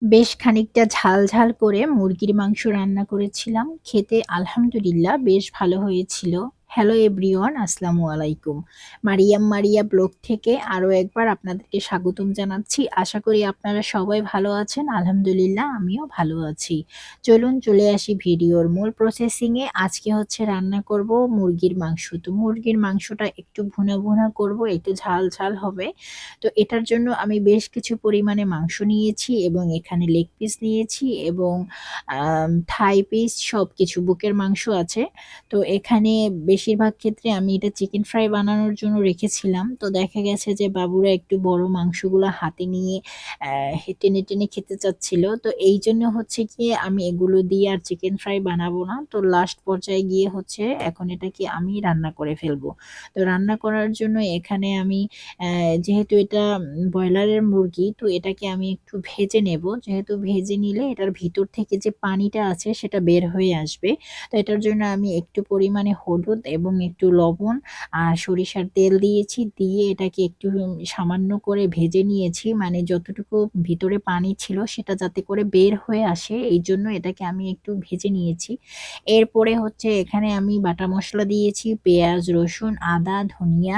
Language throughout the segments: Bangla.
বেশ খানিকটা ঝাল, ঝাল করে মুরগির মাংস রান্না করেছিলাম। খেতে আলহামদুলিল্লাহ বেশ ভালো হয়েছিল। হ্যালো এভরিওয়ান, আসসালামু আলাইকুম। মারিয়া ব্লগ থেকে আরও একবার আপনাদেরকে স্বাগতম জানাচ্ছি। আশা করি আপনারা সবাই ভালো আছেন। আলহামদুলিল্লাহ আমিও ভালো আছি। চলুন চলে আসি ভিডিওর মূল প্রসেসিং এ। আজকে হচ্ছে রান্না করব মুরগির মাংস। তো মুরগির মাংসটা একটু ভুনা করব, একটু ঝাল, ঝাল হবে। তো এটার জন্য আমি বেশ কিছু পরিমাণে মাংস নিয়েছি এবং এখানে লেগ পিস নিয়েছি এবং থাই পিস সবকিছু বুকের মাংস আছে। তো এখানে বেশিরভাগ ক্ষেত্রে আমি এটা চিকেন ফ্রাই বানানোর জন্য রেখেছিলাম। তো দেখা গেছে যে বাবুরা একটু বড় মাংসগুলা হাতে নিয়ে টেনে খেতে চাচ্ছিল। তো এইজন্য হচ্ছে গিয়ে আমি এগুলো দিয়ে আর চিকেন ফ্রাই বানাবো না। তো লাস্ট পর্যায়ে গিয়ে হচ্ছে এখন এটাকে আমি রান্না করে ফেলবো। তো রান্না করার জন্য এখানে আমি যেহেতু এটা ব্রয়লারের মুরগি, তো এটাকে আমি একটু ভেজে নেব। যেহেতু ভেজে নিলে এটার ভিতর থেকে যে পানিটা আছে সেটা বের হয়ে আসবে। তো এটার জন্য আমি একটু পরিমাণে হলুদ এবং একটু লবণ আর সরিষার তেল দিয়েছি। দিয়ে এটাকে একটু সামান্য করে ভেজে নিয়েছি। মানে যতটুকু ভিতরে পানি ছিল সেটা যাতে করে বের হয়ে আসে, এইজন্য এটাকে আমি একটু ভেজে নিয়েছি। এরপরে হচ্ছে এখানে আমি বাটা মসলা দিয়েছি, পেঁয়াজ, রসুন, আদা, ধনিয়া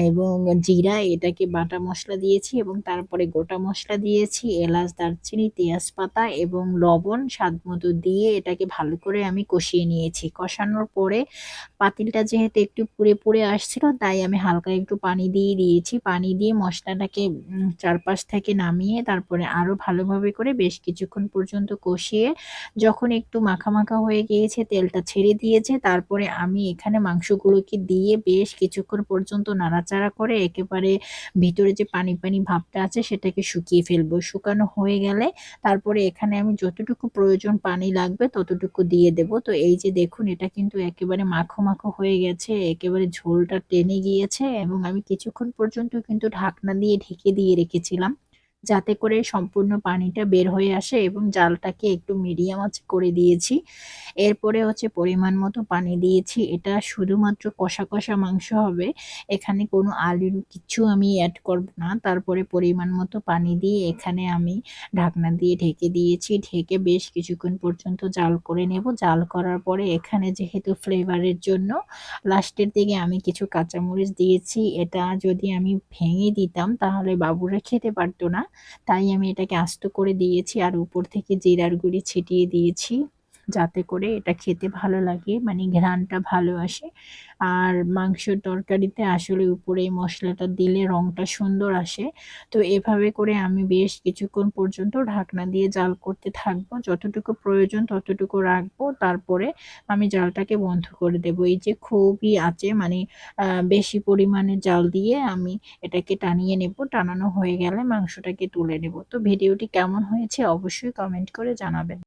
এবং জিরা, এটাকে বাটা মসলা দিয়েছি এবং তারপরে গোটা মসলা দিয়েছি, এলাচ, দারচিনি, তেজপাতা এবং লবণ স্বাদমতো দিয়ে এটাকে ভালো করে আমি কষিয়ে নিয়েছি। কষানোর পরে পাতিলটা যেহেতু একটু পুড়ে আসছিল, তাই আমি হালকা একটু পানি দিয়ে দিয়েছি। পানি দিয়ে মসলাটাকে চারপাশ থেকে নামিয়ে তারপরে আরও ভালোভাবে করে বেশ কিছুক্ষণ পর্যন্ত কষিয়ে যখন একটু মাখা হয়ে গিয়েছে, তেলটা ছেড়ে দিয়েছে, তারপরে আমি এখানে মাংসগুলোকে দিয়ে বেশ কিছুক্ষণ পর্যন্ত নাড়াচাড়া করে একেবারে ভিতরে যে পানি ভাবটা আছে সেটাকে শুকিয়ে ফেলবো। শুকানো হয়ে গেলে তারপরে এখানে আমি যতটুকু প্রয়োজন পানি লাগবে ততটুকু দিয়ে দেব। তো এই যে দেখুন, এটা কিন্তু একেবারে মাখো হয়ে গেছে, একেবারে ঝোলটা টেনে গিয়েছে এবং আমি কিছুক্ষণ পর্যন্ত কিন্তু ঢাকনা দিয়ে ঢেকে দিয়ে রেখেছিলাম, যাতে করে সম্পূর্ণ পানিটা বের হয়ে আসে এবং জালটাকে একটু মিডিয়াম আঁচে করে দিয়েছি। এরপরে হচ্ছে পরিমাণ মতো পানি দিয়েছি। এটা শুধুমাত্র কষা মাংস হবে। এখানে কোনো আলুর কিচ্ছু আমি এড করব না। তারপরে পরিমাণ মতো পানি দিয়ে এখানে আমি ঢাকনা দিয়ে ঢেকে দিয়েছি। ঢেকে বেশ কিছুক্ষণ পর্যন্ত জাল করে নেব। জাল করার পরে এখানে যেহেতু ফ্লেভারের জন্য লাস্টের দিকে আমি কিছু কাঁচামরিচ দিয়েছি। এটা যদি আমি ভেঙে দিতাম তাহলে বাবুরা খেতে পারত না। তাই আমি এটাকে আস্ত করে দিয়েছি আর উপর থেকে জিরার গুঁড়ি ছিটিয়ে দিয়েছি, যাতে করে এটা খেতে ভালো লাগে, মানে ঘ্রাণটা ভালো আসে। আর মাংসের তরকারিতে আসলে উপরে এই মশলাটা দিলে রংটা সুন্দর আসে। তো এভাবে করে আমি বেশ কিছুক্ষণ পর্যন্ত ঢাকনা দিয়ে জাল করতে থাকবো। যতটুকু প্রয়োজন ততটুকু রাখবো। তারপরে আমি জালটাকে বন্ধ করে দেব। এই যে খুবই আঁচে, মানে বেশি পরিমাণে জাল দিয়ে আমি এটাকে টানিয়ে নেব। টানানো হয়ে গেলে মাংসটাকে তুলে নেব। তো ভিডিওটি কেমন হয়েছে অবশ্যই কমেন্ট করে জানাবেন।